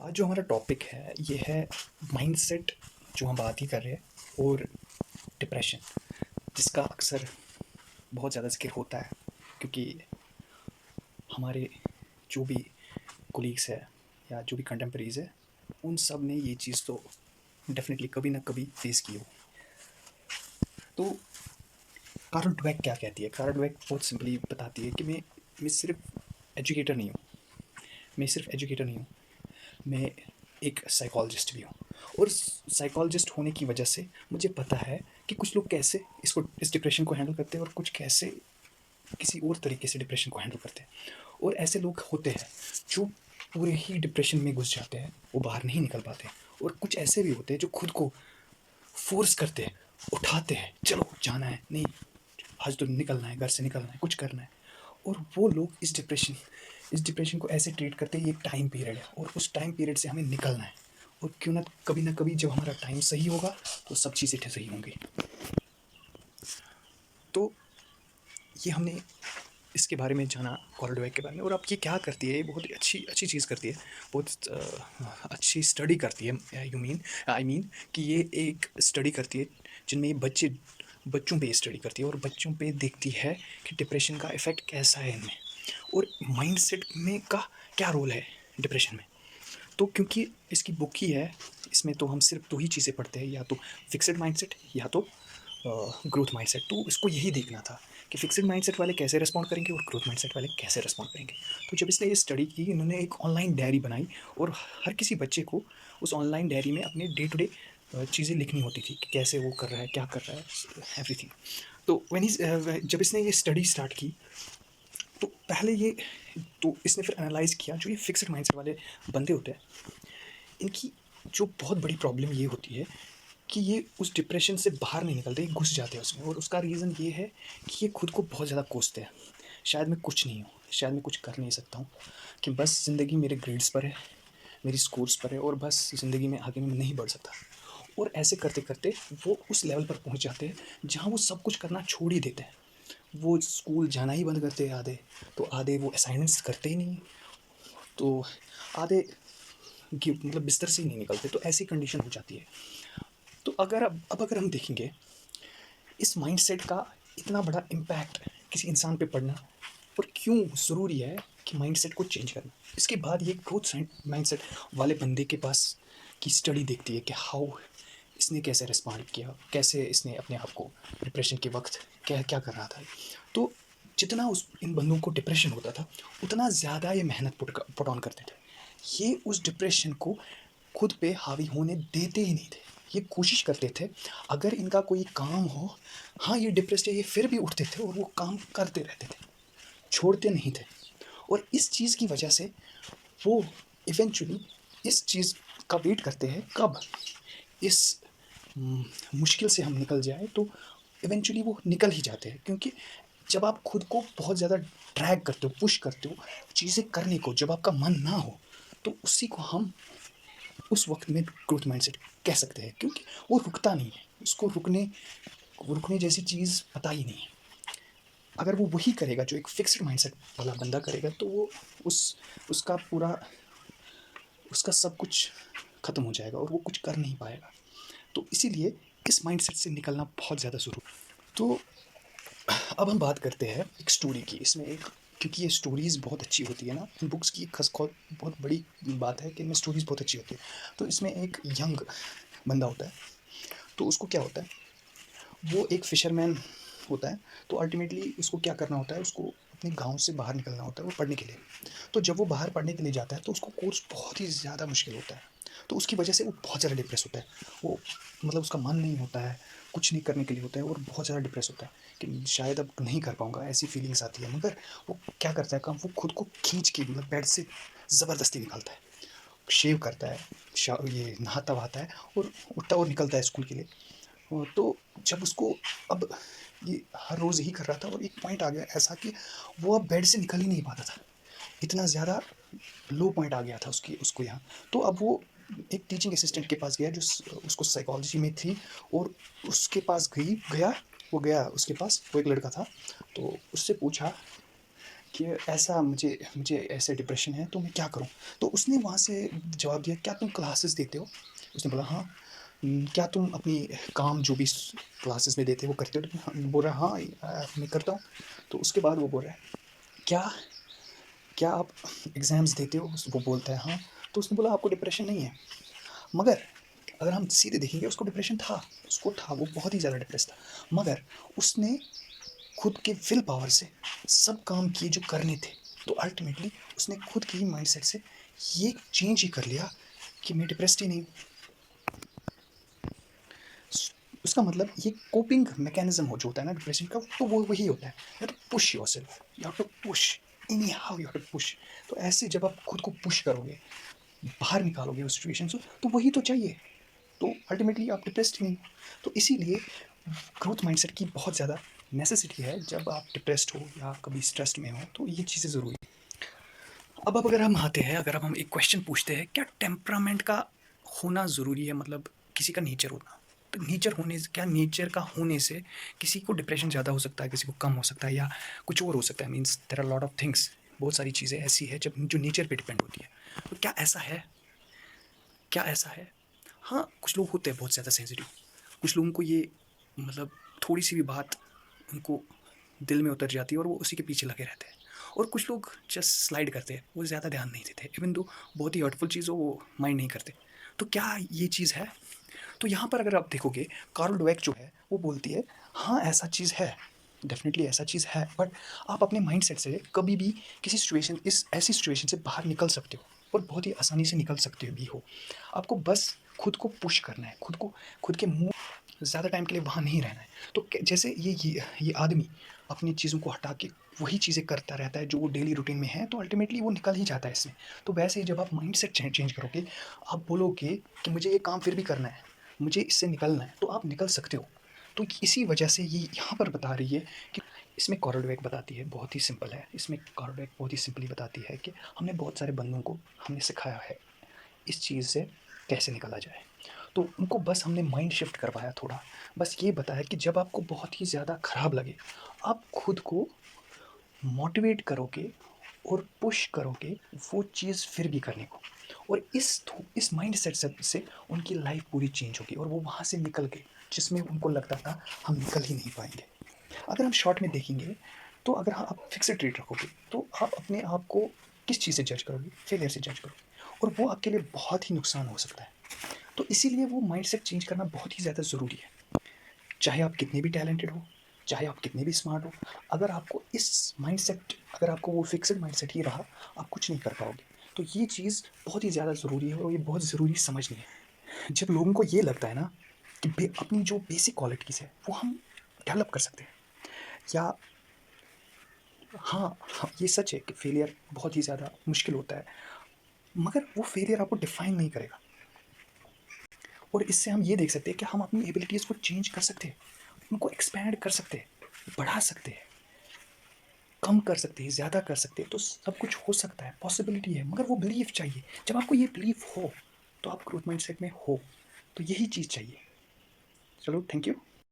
आज जो हमारा टॉपिक है ये है माइंडसेट, जो हम बात ही कर रहे हैं, और डिप्रेशन, जिसका अक्सर बहुत ज़्यादा ज़िक्र होता है क्योंकि हमारे जो भी कोलीग्स है या जो भी कंटेम्प्रेरीज है, उन सब ने ये चीज़ तो डेफिनेटली कभी ना कभी फेस की हो। तो कार्ल ड्वेक क्या कहती है? कार्ल ड्वेक बहुत सिंपली बताती है कि मैं सिर्फ एजुकेटर नहीं हूँ, मैं सिर्फ एजुकेटर नहीं हूँ, मैं एक साइकोलॉजिस्ट भी हूँ। और साइकोलॉजिस्ट होने की वजह से मुझे पता है कि कुछ लोग कैसे इस डिप्रेशन को हैंडल करते हैं और कुछ कैसे किसी और तरीके से डिप्रेशन को हैंडल करते हैं। और ऐसे लोग होते हैं जो पूरे ही डिप्रेशन में घुस जाते हैं, वो बाहर नहीं निकल पाते। और कुछ ऐसे भी होते हैं जो खुद को फोर्स करते हैं, उठाते हैं, चलो जाना है, नहीं आज तो निकलना है, घर से निकलना है, कुछ करना है। और वो लोग इस डिप्रेशन को ऐसे ट्रीट करते हैं, ये एक टाइम पीरियड है और उस टाइम पीरियड से हमें निकलना है। और क्यों ना कभी जब हमारा टाइम सही होगा तो सब चीज़ें सही होंगी। तो ये हमने इसके बारे में जाना, कॉर्ल डवेक के बारे में। और अब ये क्या करती है, ये बहुत ही अच्छी अच्छी चीज़ करती है, बहुत अच्छी स्टडी करती है। यू मीन आई मीन कि ये एक स्टडी करती है जिनमें ये बच्चों पे स्टडी करती है और बच्चों पे देखती है कि डिप्रेशन का इफ़ेक्ट कैसा है इनमें, और माइंडसेट में का क्या रोल है डिप्रेशन में। तो क्योंकि इसकी बुक ही है, इसमें तो हम सिर्फ दो ही चीज़ें पढ़ते हैं, या तो फिक्स्ड माइंडसेट या तो ग्रोथ माइंडसेट। तो इसको यही देखना था कि फिक्स्ड माइंडसेट वाले कैसे रिस्पॉन्ड करेंगे और ग्रोथ माइंडसेट वाले कैसे रिस्पॉन्ड करेंगे। तो जब इसने ये स्टडी की, इन्होंने एक ऑनलाइन डायरी बनाई और हर किसी बच्चे को उस ऑनलाइन डायरी में अपने डे टू डे चीज़ें लिखनी होती थी कि कैसे वो कर रहा है, क्या कर रहा है, एवरीथिंग। तो जब इसने ये स्टडी स्टार्ट की, तो पहले ये तो इसने फिर एनालाइज़ किया जो ये फिक्स्ड माइंडसेट वाले बंदे होते हैं, इनकी जो बहुत बड़ी प्रॉब्लम ये होती है कि ये उस डिप्रेशन से बाहर नहीं निकलते, ये घुस जाते हैं उसमें। और उसका रीज़न ये है कि ये खुद को बहुत ज़्यादा कोसते हैं, शायद मैं कुछ नहीं हूँ, शायद मैं कुछ कर नहीं सकता हूँ, कि बस ज़िंदगी मेरे ग्रेड्स पर है, मेरी स्कोर्स पर है, और बस ज़िंदगी में आगे मैं नहीं बढ़ सकता। और ऐसे करते करते वो उस लेवल पर पहुँच जाते हैं जहाँ वो सब कुछ करना छोड़ ही देते हैं। वो स्कूल जाना ही बंद करते हैं आधे, तो आधे वो असाइनमेंट्स करते ही नहीं, तो आधे मतलब बिस्तर से ही नहीं निकलते। तो ऐसी कंडीशन हो जाती है। तो अब अगर हम देखेंगे इस माइंडसेट का इतना बड़ा इम्पैक्ट किसी इंसान पे पड़ना, और क्यों ज़रूरी है कि माइंडसेट को चेंज करना। इसके बाद ये ग्रोथ माइंडसेट वाले बंदे के पास की स्टडी देखती है कि हाउ इसने कैसे रिस्पॉन्ड किया, कैसे इसने अपने आप को डिप्रेशन के वक्त क्या क्या कर रहा था। तो जितना उस इन बंदों को डिप्रेशन होता था, उतना ज़्यादा ये मेहनत पुट ऑन करते थे। ये उस डिप्रेशन को खुद पे हावी होने देते ही नहीं थे। ये कोशिश करते थे, अगर इनका कोई काम हो, हाँ ये डिप्रेस्ड है, ये फिर भी उठते थे और वो काम करते रहते थे, छोड़ते नहीं थे। और इस चीज़ की वजह से वो इवेंचुअली इस चीज़ का वेट करते हैं कब इस मुश्किल से हम निकल जाए। तो इवेंचुअली वो निकल ही जाते हैं, क्योंकि जब आप खुद को बहुत ज़्यादा ड्रैग करते हो, पुश करते हो चीज़ें करने को, जब आपका मन ना हो, तो उसी को हम उस वक्त में ग्रोथ माइंडसेट कह सकते हैं, क्योंकि वो रुकता नहीं है, उसको रुकने जैसी चीज़ पता ही नहीं है। अगर वो वही करेगा जो एक फिक्स्ड माइंडसेट वाला बंदा करेगा, तो वो उस उसका पूरा उसका सब कुछ ख़त्म हो जाएगा और वो कुछ कर नहीं पाएगा। तो इसीलिए इस माइंडसेट से निकलना बहुत ज़्यादा ज़रूरी। तो अब हम बात करते हैं एक स्टोरी की। इसमें एक, क्योंकि ये स्टोरीज़ बहुत अच्छी होती है ना, इन बुक्स की बहुत बड़ी बात है कि इनमें स्टोरीज़ बहुत अच्छी होती है। तो इसमें एक यंग बंदा होता है, तो उसको क्या होता है, वो एक फ़िशरमैन होता है। तो अल्टीमेटली उसको क्या करना होता है, उसको अपने गाँव से बाहर निकलना होता है वो पढ़ने के लिए। तो जब वो बाहर पढ़ने के लिए जाता है तो उसको कोर्स बहुत ही ज़्यादा मुश्किल होता है। तो उसकी वजह से वो बहुत ज़्यादा डिप्रेस होता है। वो मतलब उसका मन नहीं होता है, कुछ नहीं करने के लिए होता है, और बहुत ज़्यादा डिप्रेस होता है कि शायद अब नहीं कर पाऊँगा, ऐसी फीलिंग्स आती है। मगर वो क्या करता है काम, वो खुद को खींच के मतलब बेड से ज़बरदस्ती निकलता है, शेव करता है, ये नहाता-वहाता है और उठता और निकलता है स्कूल के लिए। तो जब उसको, अब ये हर रोज़ यही कर रहा था और एक पॉइंट आ गया ऐसा कि वो अब बेड से निकल ही नहीं पाता था। इतना ज़्यादा लो पॉइंट आ गया था उसको यहाँ। तो अब वो एक टीचिंग असिस्टेंट के पास गया जो उसको साइकोलॉजी में थी, और उसके पास वो गया उसके पास, वो एक लड़का था। तो उससे पूछा कि ऐसा मुझे मुझे ऐसे डिप्रेशन है, तो मैं क्या करूँ? तो उसने वहाँ से जवाब दिया, "क्या तुम क्लासेस देते हो?" उसने बोला, "हाँ।" "क्या तुम अपनी काम जो भी क्लासेस में देते हो, वो करते हो?" तो हाँ, बोल रहा है, "हाँ, मैं करता हूँ।" तो उसके बाद वो बोल रहा है, "क्या क्या आप एग्ज़ाम्स देते हो?" वो बोलता है, "हाँ।" तो उसने बोला, "आपको डिप्रेशन नहीं है।" मगर अगर हम सीधे देखेंगे, उसको डिप्रेशन था, उसको था, वो बहुत ही ज़्यादा डिप्रेस था। मगर उसने खुद के विल पावर से सब काम किए जो करने थे। तो अल्टीमेटली उसने खुद के ही माइंडसेट से ये चेंज ही कर लिया कि मैं डिप्रेस्ड ही नहीं हूँ। उसका मतलब ये कोपिंग मैकेनिज्म हो जो होता है ना डिप्रेशन का, तो वो वही होता है, you have to push yourself, you have to push anyhow, you have to push. तो ऐसे जब आप खुद को पुश करोगे, बाहर निकालोगे उस सिचुएशन से, तो वही तो चाहिए। तो अल्टीमेटली आप डिप्रेस्ड ही नहीं हो। तो इसीलिए ग्रोथ माइंडसेट की बहुत ज़्यादा नेसेसिटी है जब आप डिप्रेस्ड हो या कभी स्ट्रेस्ड में हो, तो ये चीज़ें ज़रूरी है। अब अगर हम आते हैं, अगर हम एक क्वेश्चन पूछते हैं, क्या टेम्परामेंट का होना ज़रूरी है, मतलब किसी का नेचर होना? तो नेचर होने से क्या, नेचर का होने से किसी को डिप्रेशन ज़्यादा हो सकता है, किसी को कम हो सकता है, या कुछ और हो सकता है? Means there are lot of things, बहुत सारी चीज़ें ऐसी है जब जो नेचर पे डिपेंड होती है। तो क्या ऐसा है? क्या ऐसा है? हाँ, कुछ लोग होते हैं बहुत ज़्यादा सेंसिटिव। कुछ लोगों को ये, मतलब थोड़ी सी भी बात उनको दिल में उतर जाती है और वो उसी के पीछे लगे रहते हैं। और कुछ लोग जस्ट स्लाइड करते हैं, वो ज़्यादा ध्यान नहीं देते, इवन दो बहुत ही हर्टफुल चीज़ हो वो माइंड नहीं करते। तो क्या ये चीज़ है? तो यहाँ पर अगर आप देखोगे, कार्ल डवेक जो है वो बोलती है, हाँ ऐसा चीज़ है, डेफिनेटली ऐसा चीज़ है, बट आप अपने माइंडसेट से कभी भी किसी सिचुएशन, इस ऐसी सिचुएशन से बाहर निकल सकते हो, और बहुत ही आसानी से निकल सकते हो भी हो। आपको बस खुद को पुश करना है, खुद को, खुद के मुंह, ज़्यादा टाइम के लिए वहाँ नहीं रहना है। तो जैसे ये आदमी अपनी चीज़ों को हटा के वही चीज़ें करता रहता है जो वो डेली रूटीन में है, तो अल्टीमेटली वो निकल ही जाता है इसमें। तो वैसे ही जब आप माइंडसेट चेंज करोगे, आप बोलोगे कि मुझे ये काम फिर भी करना है, मुझे इससे निकलना है, तो आप निकल सकते हो। तो इसी वजह से ये यहाँ पर बता रही है कि इसमें कॉरल डवेक बताती है, बहुत ही सिंपल है, इसमें कॉरल डवेक बहुत ही सिंपली बताती है कि हमने बहुत सारे बंदों को हमने सिखाया है इस चीज़ से कैसे निकला जाए। तो उनको बस हमने माइंड शिफ्ट करवाया थोड़ा, बस ये बताया कि जब आपको बहुत ही ज़्यादा ख़राब लगे, आप खुद को मोटिवेट करोगे और पुश करोगे वो चीज़ फिर भी करने को, और इस माइंडसेट से उनकी लाइफ पूरी चेंज होगी और वो वहाँ से निकल गए जिसमें उनको लगता था हम निकल ही नहीं पाएंगे। अगर हम शॉर्ट में देखेंगे, तो अगर आप फिक्स्ड रेट रखोगे, तो आप अपने आप को किस चीज़ से जज करोगे? फेलियर से जज करोगे, और वो आपके लिए बहुत ही नुकसान हो सकता है। तो इसीलिए वो माइंडसेट चेंज करना बहुत ही ज़्यादा ज़रूरी है। चाहे आप कितने भी टैलेंटेड हो, चाहे आप कितने भी स्मार्ट हो, अगर आपको इस माइंडसेट, अगर आपको वो फिक्स्ड माइंडसेट ही रहा, आप कुछ नहीं कर पाओगे। तो ये चीज़ बहुत ही ज़्यादा ज़रूरी है और ये बहुत ज़रूरी समझनी है। जब लोगों को ये लगता है ना कि अपनी जो बेसिक क्वालिटीज़ है वो हम डेवलप कर सकते हैं, या हाँ, हाँ, ये सच है कि फेलियर बहुत ही ज़्यादा मुश्किल होता है, मगर वो फेलियर आपको डिफाइन नहीं करेगा। और इससे हम ये देख सकते हैं कि हम अपनी एबिलिटीज़ को चेंज कर सकते हैं, उनको एक्सपैंड कर सकते हैं, बढ़ा सकते हैं, कम कर सकते हैं, ज़्यादा कर सकते हैं। तो सब कुछ हो सकता है, पॉसिबिलिटी है, मगर वो बिलीफ चाहिए। जब आपको ये बिलीफ हो, तो आप ग्रोथ माइंडसेट में हो। तो यही चीज़ चाहिए। चलो, थैंक यू।